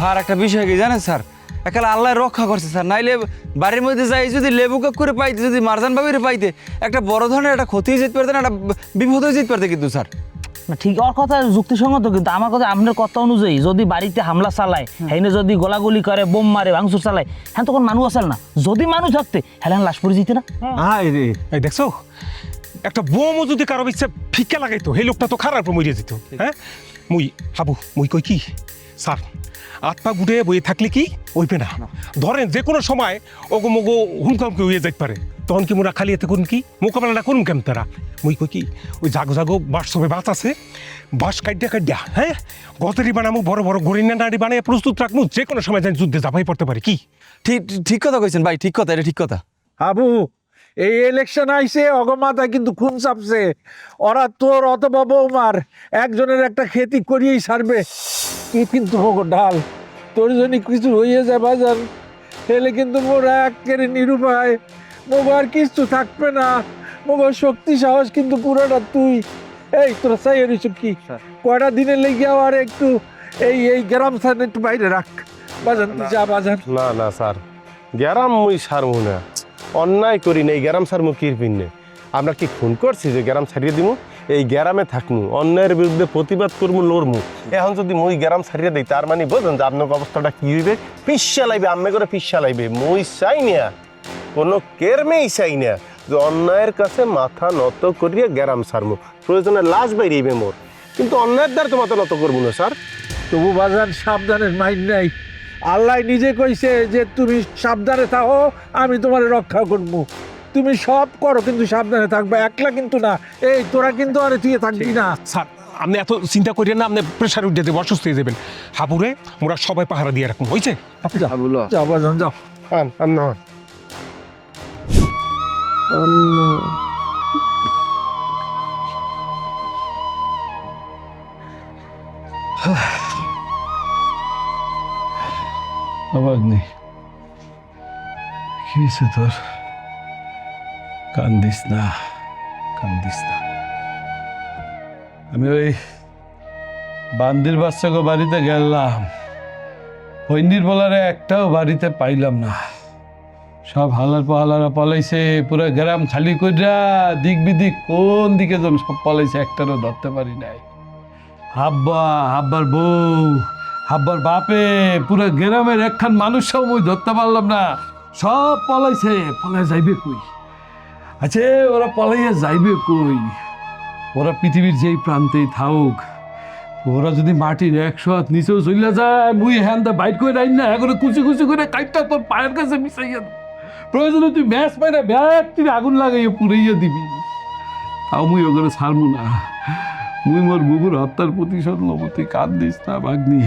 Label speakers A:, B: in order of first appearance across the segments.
A: Sir একটা বিষয় কি জানেন স্যার, একালে আল্লাহ রক্ষা করছে স্যার, নাইলে বাড়ির মধ্যে যাই যদি লেবু কাপ করে পাইতে, যদি মারজান বাবির পাইতে, একটা বড় ধরনের একটা ক্ষতি হয়ে যেতে পারতেন, একটা বিপদ হয়ে যেতে পারতে কিন্তু স্যার।
B: না ঠিক ওর কথা যুক্তিসঙ্গত, কিন্তু আমার কথা আপনার কথা অনুযায়ী যদি বাড়িতে হামলা চালায়, হ্যাঁ যদি গোলাগুলি করে, বোম মারে, ভাঙচুর চালায়, হ্যাঁ তখন মানুষ আসল না। যদি মানুষ থাকতে হ্যাঁ লাশ পড়ে যেতে না।
C: এই দেখছো, একটা বোমও যদি কারো ইচ্ছা ফিক্কা লাগাইতো, সেই লোকটা তো খারাপ মরিয়া যেত। হ্যাঁ মুই কই কি স্যার, আত্মা গুটে বইয়ে থাকলে কি ওইবে না। ধরেন যে কোনো সময় ওগো মগো হুমকামকি হয়ে যাইতে পারে, তখন কি মোরা খালি এতে করুন কি মোকাবেলাটা করুন কেন তারা? মুই কই কি ওই জাগো জাগো বাস সবে বাস আছে, বাস কাটিয়া হ্যাঁ গতরি বানামু, বড় বড় গরিনা নাড়ি বানিয়ে প্রস্তুত রাখবো, যে কোনো সময় যেন যুদ্ধে যাবাই পড়তে পারে। কি
A: ঠিক ঠিক কথা কইছেন ভাই, ঠিক কথা, এটা ঠিক কথা।
D: হাবু, এই ইলেকশন আইসে অগমাতায় কিন্তু খুন চাপছে। ওরা তোর অথবা বৌমার একজনের একটা খেতি করিয়েই ছাড়বে। তুই কিন্তু মগো ডাল, তোর জন্য কিছু হইয়ে যায় বাজার, হেলে কিন্তু মোরা একেবারে নিরুপায়, মোগো আর কিছু থাকবে না। মোগো শক্তি সাহস কিন্তু পুরোটা তুই। এই তোরা চাই রইছ কি কয়টা দিনের লেগে আর একটু এই গ্রাম স্থানে একটু বাইরে রাখ বাজান, তুই যা বাজান।
E: না না স্যার, গ্যারাম মুই সারমু না, অন্যায় করি না, এই গ্যারাম সারমু কির পিনে। আমরা কি খুন করছি যে গ্যারাম ছাড়িয়ে দিমু? এই গ্যারামে থাকমু, অন্যায়ের বিরুদ্ধে প্রতিবাদ করমু, লড়মু। এখন যদি মুই গ্যারাম ছাড়িয়ে দিই, তার মানে বোঝেন যে আপনার অবস্থাটা কি হইবে? পিসা লাইবে, আম্মে করে পিসা লাইবে। মুই চাই না, কোনো কেরমেই চাই না যে অন্যায়ের কাছে মাথা নত করিয়ে গ্যারাম সারমু। প্রয়োজনে লাশ বাইরেইবে মোর, কিন্তু অন্যায়ের দ্বারা তো মাথা নত করবো না স্যার।
D: তবু বাজান সাবধানের মাইন্ড নাই। আল্লাহ নিজে কইছে যে তুমি সাবধানে থাকো, আমি তোমার রক্ষা করবো। তুমি সব করো কিন্তু সাবধানে থাকবে, একলা কিন্তু না। এই তোরা কিন্তু আরে তুই থাকবি না।
C: স্যার আপনি এত চিন্তা করিয়েন না, আপনি প্রেশার উঠে দেবেন, অসুস্থ হয়ে যাবেন। হাবুরে মোরা সবাই পাহারা দিয়ে রাখুন, হয়েছে?
D: যাও বাজান যাও।
F: আওয়াজ নেই, কি হয়েছে তোর? কান্দিস না, কান্দিস না। আমি ওই বান্দির বাচ্চাকে বাড়িতে গেলাম, হৈন্দির বলারে একটাও বাড়িতে পাইলাম না। সব হালার পাহালারা পলাইছে, পুরো গ্রাম খালি কইরা দিক বিদিক কোন দিকে যেন সব পলাইছে, একটারও ধরতে পারি নাই। হাব্বার বউ, হাব্বার বাপে, পুরো গ্রামের একখান মানুষ সব মুই ধরতে পারলাম না। সব পলাইছে, পলাই যাইবে কই? আচ্ছা ওরা পলাইয়া যাইবে কই? ওরা পৃথিবীর যেই প্রান্তেই থাকুক, ওরা যদি মাটির 100 হাত নিচেও চলে যায়, মুই হ্যান্ডা বাইট করে রাইন না, এখন কুচি কুচি করে কাইটটা তোর পায়ের কাছে মিশাইয়া দেব। প্রয়োজনে তুই ম্যাচ পাই না ব্যাগটির আগুন লাগাইয়া পুড়াইয়া দিবি, তাও মুই ওখানে ছাড়বো না। মুই মোর বুবুর হত্যার প্রতিশোধ লব, তুই কাঁদিস না ভাগ্নি।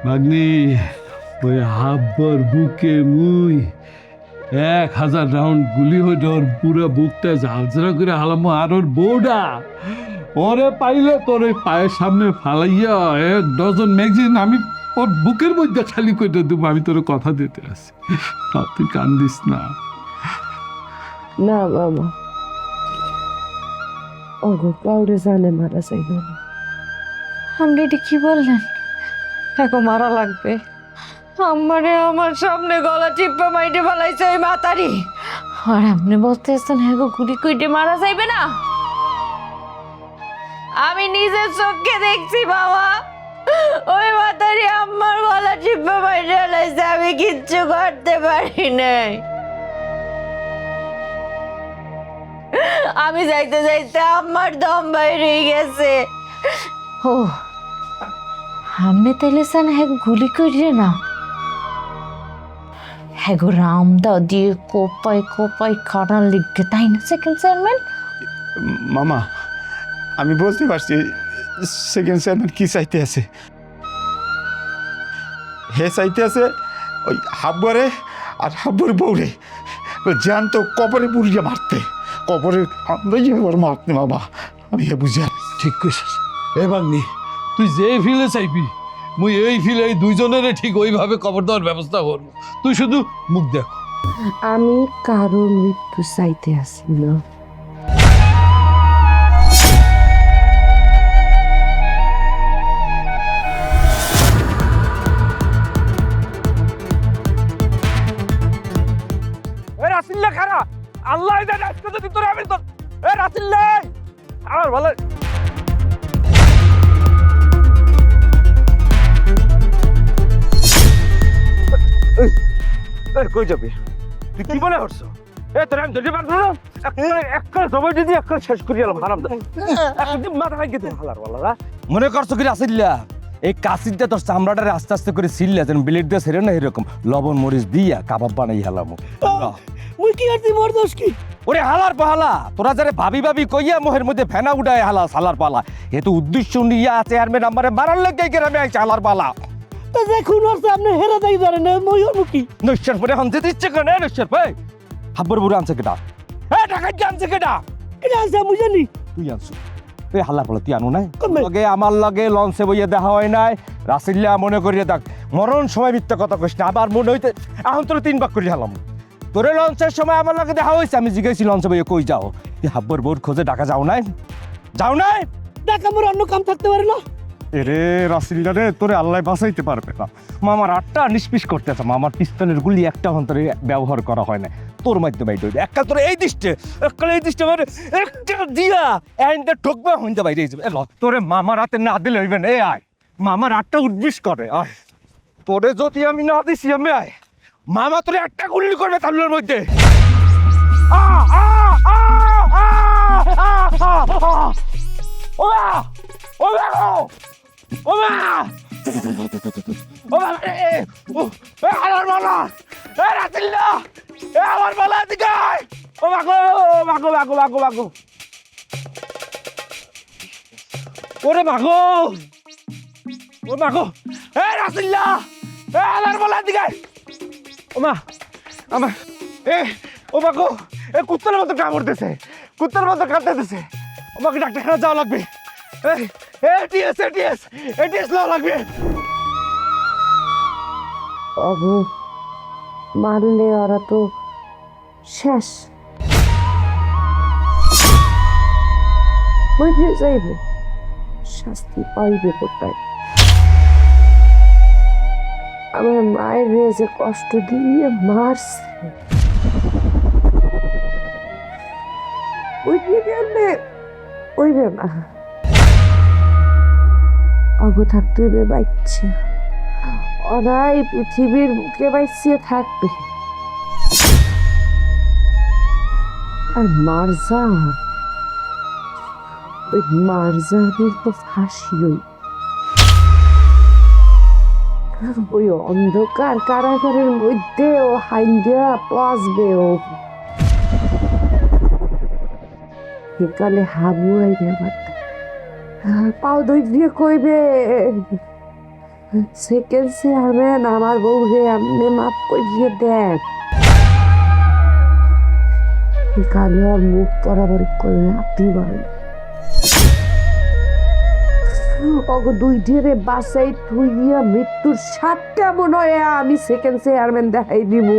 F: ভাগ্নি, ওই হাব্বার বুকে মুই 1000 রাউন্ড গুলি হয়ে ওর পুরো বুকটা ঝালঝাড়া করে হালামো। আর ওর বউটা ওরে পাইলে তোর ওই পায়ের সামনে ফালাইয়া 1 ডজন ম্যাগজিন আমি ওর বুকের মধ্যে খালি করে দেবো। আমি তোর কথা দিতে আসি, তুই কান্দিস না।
G: না বাবা, ওগো কাউরে জানে মারা যাইব না।
H: আপনি এটা কি বললেন? এখন মারা লাগবে? আমারে আমার সামনে গলা টিপে মাইটে ফেলাইছে ওই মাতারি, আর আপনি বলতেছেন হ্যাঁ গুলি কুইটে মারা যাইবে না? আমি নিজের চোখে দেখছি বাবা, ওই মাতারি আমার গলা টিপে মাইটে ফেলাইছে, আমি কিচ্ছু করতে পারি নাই। আমি যাইতে যাইতে আমার দম বাইরে গেছে। ও আপনি তাইলে চান হ্যাঁ গুলি করিয়ে না? হ্যাঁ গো রামদা দিয়ে কোপাই কোপাই খাটার লিখে, তাই না সেকেন্ড চেয়ারম্যান?
I: মামা, আমি বলতে পারছি সেকেন্ড চেয়ারম্যান কি চাইতে আছে। হে চাইতে আছে ওই হাব্বারে আর হাব্বুর বউরে জ্যান্ত কবরে পুড়িয়ে মারতে, কবরে মারতে। বাবা আমি বুঝি
F: ঠিক কইছিস। এ ভাগ্নি, তুই যে ফিলে চাইবি মুই এই ফিলে এই দুইজনের ঠিক ওইভাবে কবর দেওয়ার ব্যবস্থা করবো। তুই শুধু মুখ দেখ।
G: আমি কারো মৃত্যু চাইতে আসি না।
A: কই যাবি তুই কি মনে করছো তোর আমি ধরতে পারবো না একটা জবাই যদি একটা শেষ করি এলাম হারাম মাথা ভাই গেতে হালার বলা মনে করছো কি আসিল্লা এই কাশিটা তোর চামড়াটারে আস্তে আস্তে করে সিললা যেন ব্লেড দিয়ে সেরে না এরকম লবণ মরিচ দিয়া কাবাব বানাই হেলাম
B: মুই কি করছি মোর দোষ কি?
A: ওরে হালার পাহালা তোরা যারে ভাবি ভাবি কইয়া মোহের মধ্যে ফেনা উঠায় হালা সালার পালা এ তো উদ্দেশ্য নিয়ে আছে চেয়ারম্যান আমারে মারার লেগে গ্রামে আইছে হালার পালা
B: তো যে খুন হচ্ছে আপনি হেরে দেই ধরেন মই ওর মুখি
A: নশ্বর পরে হন যেতে ইচ্ছে করে নশ্বর ভাই হাব্বর বুড়ো আনছে কেটা ঢাকা কি আনছে কেটা
B: এটা আছে মুই জানি।
A: তুই আনছো তুই হাল্লা পালা তুই আনো নাই লগে আমার লগে লঞ্চে বইয়ে দেখা হয় নাই রাসিল্লা মনে করিয়ে দেখ মরণ সময় মিথ্যা কথা কইস না আবার মনে হইতে এখন তোর 3 ভাগ করে হালাম তোরে লঞ্চের সময় আমার লগে দেখা হয়েছে আমি জিজ্ঞাসি লঞ্চে বইয়ে কই যাও তুই হাব্বর বউর খোঁজে ঢাকা যাও নাই
B: দেখ আমার অন্য কাম থাকতে পারে না।
A: এরে রাসিল্লা রে তোরে আল্লাহ বাঁচাইতে পারবে না মামার আটটা নিষ্পিস করতেছে মামার পিস্তলের গুলি একটা অন্তরে ব্যবহার করা হয় না তোর মাধ্যমে একটা তোর এই দৃষ্টে মানে একটা দিয়া এন্ড ঠকবে হইতে বাইরে যাবে তোরে মামার হাতে না দিলে হইবে না আয় মামার আটটা উদ্বিস করে আয় তোরে যদি আমি না দিছি আমি আয় মামা তোরে একটা গুলি করবে তালুর মধ্যে ও মা ও রে ও আমার মালা রাসিল্লা আমার মালা দিকে ও মাগো ওরে মাগো ও মাগো রাসিল্লা আমার মালা দিকে ও মা আমার ও মাগো কুত্তার মতো কামড়তেছে কুত্তার মতো কাটতেছে আমাকে ডাক্তারখানা যাওয়া লাগবে এটিএস লওয়া লাগবে
G: অগো মারলে ওরা তো শেষ বুঝে যাইবে শাস্তি পাইবে কোথায় আমার মায়ের যে কষ্ট দিয়ে মারছে বুঝে গেলে ওইবে না অগো থাকতে হইবে বাইচ্ছে ওরাই পৃথিবীর বুকে বাইছিয়ে থাকবে আর মারজান ওই মারজানের তো ফাঁসি ওই অন্ধকার কারাগারের মধ্যে ও হাইন্দিয়া পচবে ও একালে হাবু আইবে আবার পাও দই দিয়ে কইবে সেকেন্ড চেয়ারম্যান আমার বউ রে আপনি মাফ করিয়ে দেন কালে আর মুখ বরাবর করে আপনি বলেন অগো দুই ঢেরে বাসাই থুইয়া মৃত্যুর স্বাদ কেমন হয় আমি সেকেন্ড চেয়ারম্যান দেখাই দিব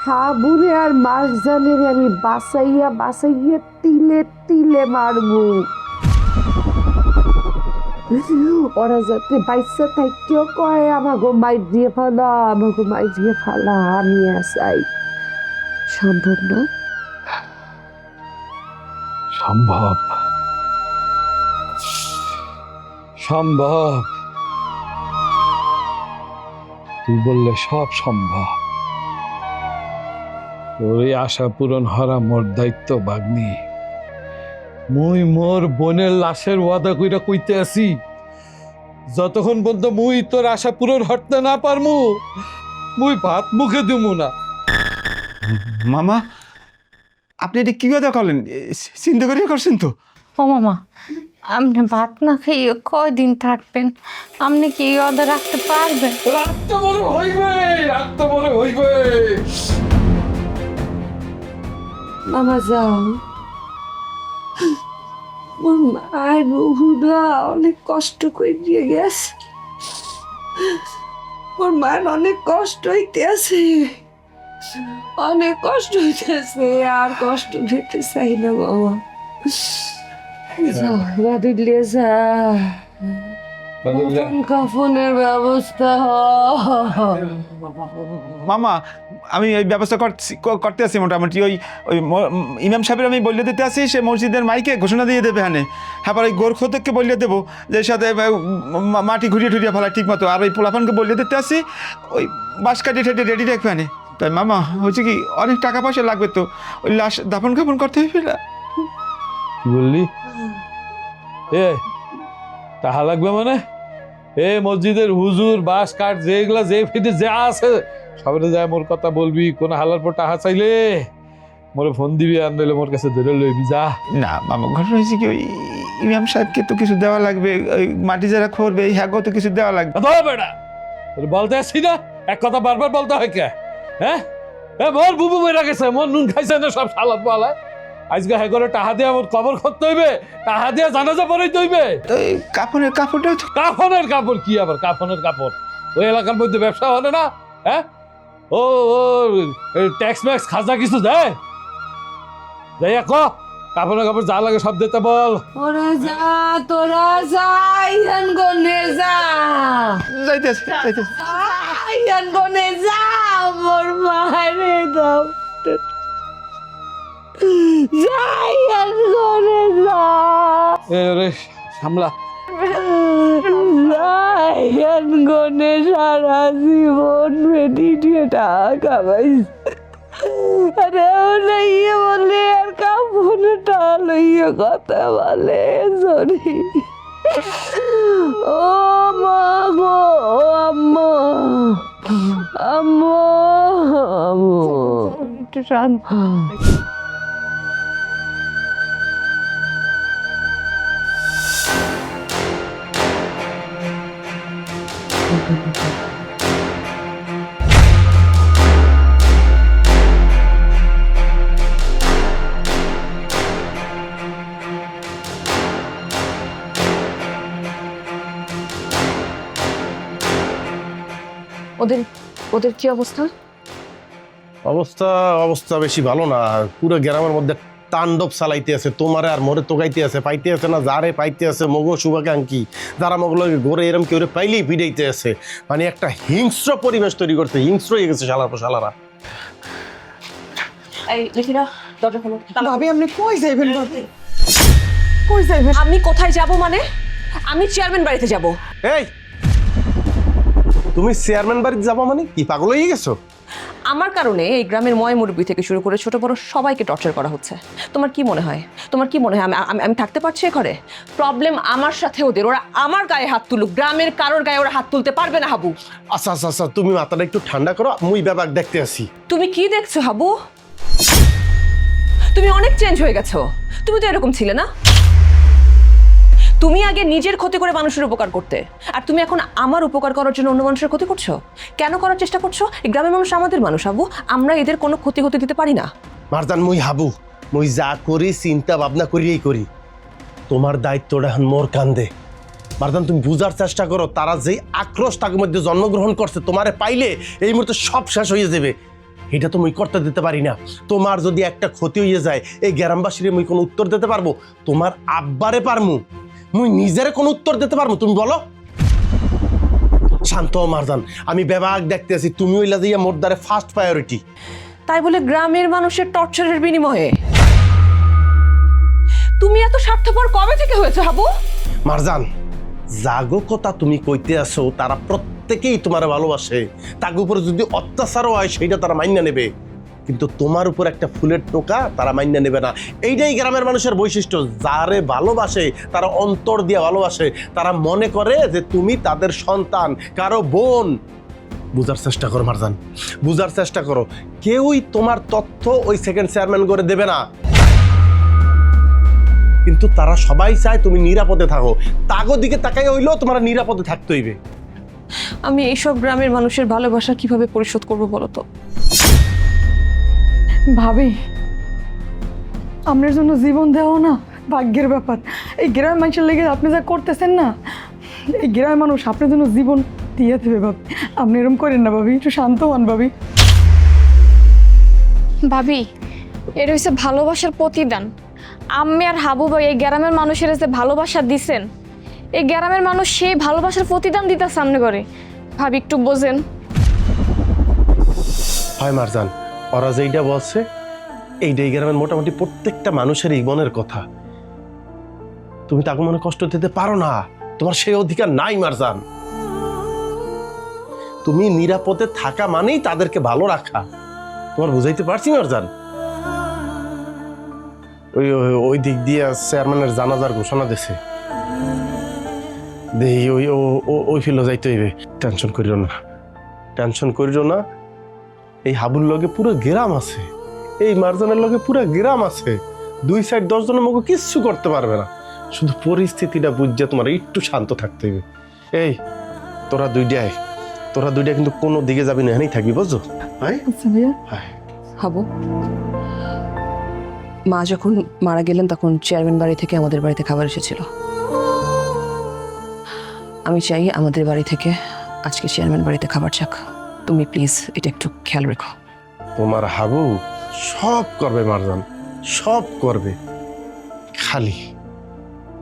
G: হাবুরে আর মারজানের আমি বাসাইয়া তিলে তিলে মারবো ওরা যাতে বাইসা থাকেও কয় আমাকে মাইর দিয়ে ফালা আমি আসাই সম্ভব না
F: সম্ভব সম্ভব তুই বললে সব সম্ভব ওই আশা পূরণ হরা মোর দায়িত্ব বাগ্নি মুই মোর বোনের লাশের ওয়াদা কইরা কইতে আছি যতক্ষণ পর্যন্ত মুই তোর আশা পূরণ হতে না পারমু মুই ভাত মুখে দিমু না।
J: মামা আপনি এটা কি কথা করলেন চিন্তা করিয়া করছেন তো?
H: ও মামা আপনি ভাত না খেয়ে কয়দিন থাকবেন আপনি কি এই অর্ডার রাখতে পারবেন?
F: রাখতে বলে হইবে
G: মামা যাও মোর মায়ের বহুরা অনেক কষ্ট করে দিয়ে গেছে মোর মায়ের অনেক কষ্ট হইতেছে আর কষ্ট দিতে চাই না বাবা যাও বাদিলে যা কাফনের ব্যবস্থা
J: মামা আমি এই ব্যবস্থা করতে আছি মোটামুটি। ওই ওই ইমাম সাহেবের আমি বলে দিতে আসি, সে মসজিদের মাইকে ঘোষণা দিয়ে দেবে হ্যাঁ। হ্যাঁ, পরে ওই গোরখোদককে বলে দেবো যে সাথে মাটি ঘুরিয়ে ঠুরিয়ে ফেলা ঠিক মতো। আর ওই পোলাপানকে বলে দিতে আসি ওই বাঁশ কাটি ঠেটে রেডি রাখবে হ্যাঁ। তাই মামা হচ্ছে কি অনেক টাকা পয়সা লাগবে তো, ওই লাশ দাফন কাফন করতে হবে না?
F: কি বললি? এ টাকা লাগবে মানে? এ মসজিদের হুজুর বাস কাঠ যেগুলা যে ফিটে যা আছে সবাই যায় মোর কথা বলবি। কোন হালার পর টাকা চাইলে মোরে ফোন দিবি, আর নইলে মোর কাছে ধরে লইবি যা।
J: না মামা, ঘটনা হয়েছে কি ওই ইমাম সাহেবকে তো কিছু দেওয়া লাগবে, ওই মাটি যারা খরবে এই হ্যাগো তো কিছু দেওয়া লাগবে।
F: বেটা বলতে আসছি না, এক কথা বারবার বলতে হয় কে? হ্যাঁ, মোর বুবু বেড়া গেছে, মোর নুন খাইছে না সব সালাদ পালায়। আজকে হ্যাঁ করে টাকা দিয়ে আমার কবর করতে হইবে, টাকা দিয়ে জানাজা পড়াইতে হইবে।
J: তো এই কাফনের কাপড়টাও তো
F: কাফনের কাপড় কি আবার কাফনের কাপড়? ওই এলাকার মধ্যে ব্যবসা হয় না? হ্যাঁ, ও ট্যাক্স ম্যাক্স খাজা কিছু দেয়? যাই ক কাপড়ের কাপড় যা লাগে সব দিতে বল।
G: ওরা যা, তোরা যা, ইয়ান গনে যা,
J: যাইতেছে
G: ইয়ান গনে যা, মোর মারে দাও যা, ইয়ান গনে যা,
F: রে সামলা
G: ইয়ান গনে সারা জীবন মেডিটে টাকা কামাইছে। আরে ওরা ইয়ে বলে আর কাপড়ে টাল ইয়ে কথা বলে সরি। ও মা গো, আম্মা আম্মা আম্মা, একটু শান্ত।
H: ওদের ওদের কি অবস্থা?
E: অবস্থা অবস্থা বেশি ভালো না। পুরো গ্রামের মধ্যে তাণ্ডব চালাইতে আছে, তোমারে আর মোরে তোগাইতে আছে, পাইতে আছে না যারে পাইতে আছে মগো শুভাকাঙ্ক্ষী যারা মগলো গোরে এরম কেউ পাইলেই পিড়াইতে আছে। মানে একটা হিংস্র পরিবেশ তৈরি করতে, হিংস্র হয়ে গেছে শালারা।
H: এই লিখিরা দরজা খোলো।
K: ভাবি আপনি কই যাইবেন? ভাবি কই যাইবেন?
H: আমি কোথায় যাব মানে? আমি চেয়ারম্যান বাড়িতে যাব।
E: এই তুমি চেয়ারম্যান বাড়িতে যাবো মানে কি পাগল হয়ে গেছো?
H: আমার কারণে এই গ্রামের ময় মুরব্বী থেকে শুরু করে ছোট বড় সবাইকে টর্চার করা হচ্ছে। তোমার কি মনে হয় আমি থাকতে পারছি এ ঘরে? প্রবলেম আমার সাথে ওদের, ওরা আমার গায়ে হাত তুলুক, গ্রামের কারোর গায়ে ওরা হাত তুলতে পারবে না। হাবু
E: আচ্ছা তুমি মাথাটা একটু ঠান্ডা করো, মুই ব্যাপার দেখতে আসি।
H: তুমি কি দেখছো হাবু? তুমি অনেক চেঞ্জ হয়ে গেছো। তুমি তো এরকম ছিলে না। তুমি আগে নিজের ক্ষতি করে মানুষের উপকার করতে, আর তুমি এখন আমার উপকার করার জন্য অন্য মানুষের ক্ষতি করছো। কেন করার চেষ্টা করছো? এই গ্রামের মানুষ আমাদের মানুষ হাবু, আমরা এদের কোনো ক্ষতি হতে দিতে পারি না।
E: মারজান মুই হাবু, মুই যা করি চিন্তা ভাবনা করিয়েই করি। তোমার দায়িত্বটা এখন মোর কান্দে। মারজান তুমি বুঝার চেষ্টা করো, তারা যেই আক্রোশ তার মধ্যে জন্মগ্রহণ করছে, তোমারে পাইলে এই মুহূর্তে সব শেষ হয়ে যাবে। এটা তো মুই করতে দিতে পারি না। তোমার যদি একটা ক্ষতি হয়ে যায় এই গ্রামবাসীর মুই কোনো উত্তর দিতে পারবো? তোমার আব্বারে পারমু, মুই নিজের কোনো উত্তর দিতে পারবো? তুমি বলো। শান্ত মারজান, আমি বেবাক দেখতে আছি, তুমি ওইলা দিয়ে মোর দ্বারে ফার্স্ট প্রায়োরিটি।
H: তাই বলে গ্রামের মানুষের টর্চারের বিনিময়ে তুমি এত স্বার্থপর কবে থেকে হয়েছে হাবু?
E: মারজান, জাগো কথা তুমি কইতে আসো, তারা প্রত্যেকেই তোমার ভালোবাসে। তার উপরে যদি অত্যাচারও হয় সেইটা তারা মাইনা নেবে, কিন্তু তোমার উপর একটা ফুলের টোকা তারা মাইনা নেবে না। এইটাই গ্রামের মানুষের বৈশিষ্ট্য। যারে ভালোবাসে তারা অন্তর দিয়ে ভালোবাসে, তারা মনে করে যে তুমি তাদের সন্তান, কারো বোন। বুঝার চেষ্টা করো মারজান, বুঝার চেষ্টা করো। কেউই তোমার তথ্য ওই সেকেন্ড চেয়ারম্যান করে দেবে না, কিন্তু তারা সবাই চায় তুমি নিরাপদে থাকো। তাগো দিকে তাকাই হইলেও তোমার নিরাপদে থাকতে হইবে।
H: আমি এইসব গ্রামের মানুষের ভালোবাসা কিভাবে পরিশোধ করবো বলো তো?
K: ভাবি আপনার জন্য জীবন দেওয়া না ভাগ্যের ব্যাপার। এই গ্রামের মানুষের লেগে আপনি যা করতেছেন না, এই গ্রামের মানুষ আপনার জন্য জীবন দিয়ে দেবে। ভাবি আপনি এরকম করেন না ভাবি, একটু শান্ত হন ভাবি।
L: ভাবি এটা হচ্ছে ভালোবাসার প্রতিদান। আমি আর হাবু ভাই এই গ্রামের মানুষের যে ভালোবাসা দিছেন, এই গ্রামের মানুষ সেই ভালোবাসার প্রতিদান দিতে সামনে করে। ভাবি একটু বোঝেন।
E: হয় মারজান, ওরা যেইটা বলছে এইটাই গ্রামের মোটামুটি প্রত্যেকটা মানুষেরই মনের কথা। তুমি তাকে মনে কষ্ট দিতে পারো না, তোমার সেই অধিকার নাই মারজান। তুমি নিরাপদে থাকা মানেই তাদেরকে ভালো রাখা, তোমার বুঝাইতে পারছি মারজান? ওই ওই দিক দিয়ে চেয়ারম্যানের জানাজার ঘোষণা দিছে, দেই ওই ওই ফিলো যাইতে হইবে। টেনশন করিও না, টেনশন করিও না। এই হাবুর লগে পুরো গ্রাম আছে, এই মারজানের লগে পুরো গ্রাম আছে। 2 সাইড 10 জনের মুখে কিচ্ছু করতে পারবে না। শুধু পরিস্থিতিটা বুঝছে তোমার একটু শান্ত থাকতে হবে। এই তোরা দুইটা কিন্তু কোনো দিকে যাবি না, এখানেই থাকবি, বুঝছো?
G: আচ্ছা ভাইয়া। হাবু, মা যখন মারা গেলেন তখন চেয়ারম্যান বাড়ি থেকে আমাদের বাড়িতে খাবার এসেছিল। আমি চাই আমাদের বাড়ি থেকে আজকে চেয়ারম্যান বাড়িতে খাবার যাক। তুমি প্লিজ এটা একটু খেয়াল রেখো।
E: তোমার হাবু সব করবে মারজান, সব করবে। খালি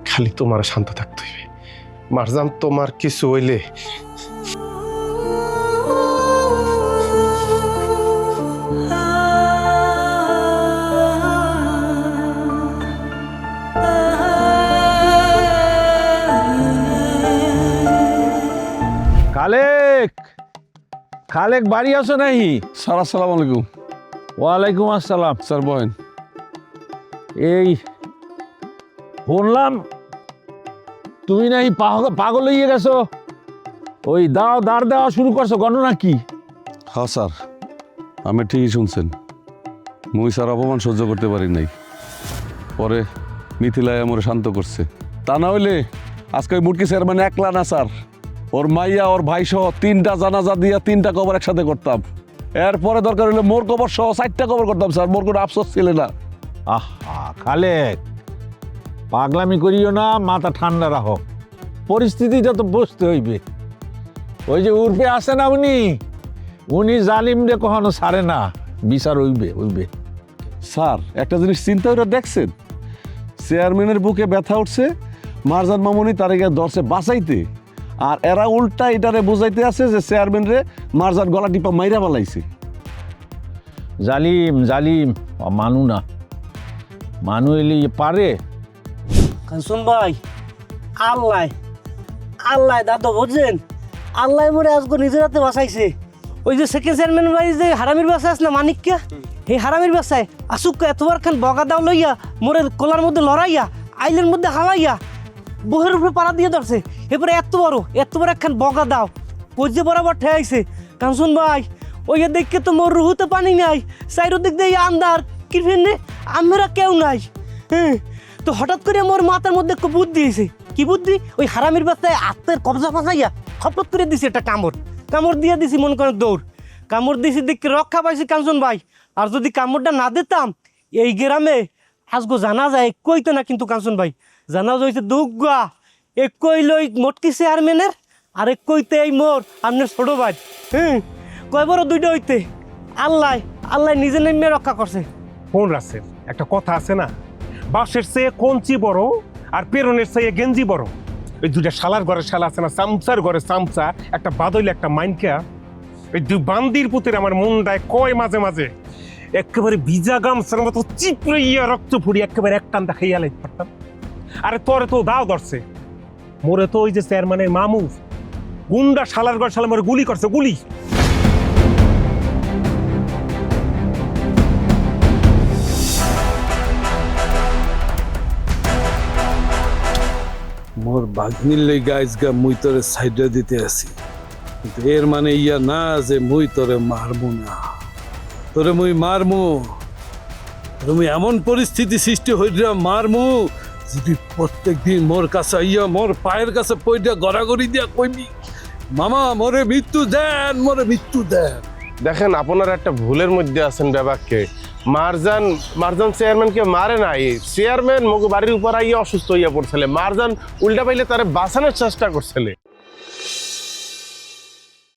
E: খালি তোমার শান্ত থাকতে হবে মারজান। তোমার কিছু হইলে
D: খালেক, খালেক বাড়ি আছো নাহি?
F: স্যার আসসালামু আলাইকুম।
D: ওয়ালাইকুম আসসালাম।
F: স্যার বলেন।
D: এই শুনলাম তুমি নাকি পাগল হয়ে গেছো, ওই দাঁড় দেওয়া শুরু করছো, ঘটনা কি?
F: হ্যাঁ স্যার, আমি ঠিকই শুনছেন। মুই স্যার অপমান সহ্য করতে পারি নাই, পরে মিথিলায় আমার শান্ত করছে। তা না হইলে আজকে ওই মুটকি চেয়ারম্যান একলা না স্যার, ওর মাইয়া ওর ভাই সহ 3টা জানাজা দিয়া 3টা কবর একসাথে করতাম। এরপরে দরকার হলে মোর কবর সহ 4টা কবর করতাম স্যার, মোর কোনো আফসোস ছিল না।
D: আহা খালেক, পাগলামি করিও না, মাথা ঠান্ডা রাখো। পরিস্থিতিটা তো বুঝতে হইবে। ওই যে উর্ফে আসে না উনি জালিমরে কখনো ছাড়ে না, বিচার হইবে।
F: স্যার একটা জিনিস চিন্তা করে দেখছেন, চেয়ারম্যানের বুকে ব্যথা উঠছে, মারজান মামুনি তার গিয়ে ধরছে বাঁচাইতে, আর এরা উল্টা এটারে বুঝাইতে আছে যে চেয়ারম্যান রে মারজান গলা টিপা মাইরা বালাইছে।
D: জালিম মানু না, মানু এলে পারে।
B: কাঞ্চন ভাই, আল্লাহ দাদা বুঝছেন, আল্লাহ মোরে আজকে নিজের হাতে বাঁচাইছে। ওই যে সেকেন্ড চেয়ারম্যান বাড়ি যে হারামির বাসা আছে না মানিককে, এই হারামির বাসায় আসুক এতবার খান বগা দাও লইয়া মোরে কলার মধ্যে লড়াইয়া আইলের মধ্যে হালাইয়া বহের উপরে পাড়া দিয়ে ধরছে। এরপরে এত বড় একখান বগা দাও কজ্জে বরাবর ঠেয়াইছে। কাঞ্চন ভাই, ওই দেখকে তো মোর রুহুতে পানি নাই, চাইরো দিক দিয়ে আন্দার কি ফেনে আমরা কেউ নাই। হ্যাঁ, তো হঠাৎ করে মোর মাথার মধ্যে একটা বুদ্ধি হয়েছে। কি বুদ্ধি? ওই হারামির বাচ্চায় আত্মের কবজা ফাঁসাইয়া খপত করে দিছি একটা কামড় দিয়ে দিছি, মন করে দৌড় কামড় দিছি, দেখে রক্ষা পাইছি কাঞ্চন ভাই। আর যদি কামড়টা না দিতাম এই গ্রামে আজগো জানা যায় কইতো না। কিন্তু কাঞ্চন ভাই, জানা যাইছে দুগা এক কইল ওই মোটকি চেয়ারম্যানের, আর এক কইতে এই মোর আপনার ছোট ভাই। হ্যাঁ, কয়বারও 2টা হইতে আল্লাহ নিজে নেমে রক্ষা করছে।
C: কোন রাসেল, একটা কথা আছে না, বাঁশের চেয়ে কঞ্চি বড় আর পেরনের চেয়ে গেঞ্জি বড়। ওই 2টা শালার ঘরে শালা আছে না, চামচার ঘরে চামচা, একটা বাদইলে একটা মাইনকা। ওই 2 বান্দির পুতের আমার মনটায় কয় মাঝে মাঝে একেবারে ভিজা গামছার মতো চিপড়াইয়া রক্ত ফুড়ি একেবারে এক টান দেখাইয়া লাইতে পারতাম। আরে তোরে তো দাও ধরছে, মোরে তো ওই যে চেয়ারম্যানের মামু গুন্ডা শালার ঘর শালা মোরে গুলি করছে, গুলি।
F: মোর বাঘনির লাই গাইজ গা মুই তোরে সাইডে দিতে আসি, কিন্তু এর মানে ইয়া না যে মুই তোরে মারমু না। তোরে মুই মারমু, তুমি এমন পরিস্থিতি সৃষ্টি হইয়া মারমু যদি প্রত্যেক দিন মোর কাছে ইয়া মোর পায়ের কাছে পইটা গড়াগড়ি দিয়া কইবি, মামা মোরে মৃত্যু দেন, মোরে মৃত্যু দেন।
E: দেখেন আপনারা একটা ভুলের মধ্যে আছেন ব্যাপারকে। মারজান চেয়ারম্যানকে মারে নাই, চেয়ারম্যান মগু বাড়ির উপর আইয়া অসুস্থ হইয়া পড়ছিলে, মারজান উল্টা পাইলে তারে বাঁচানোর চেষ্টা করছিলে।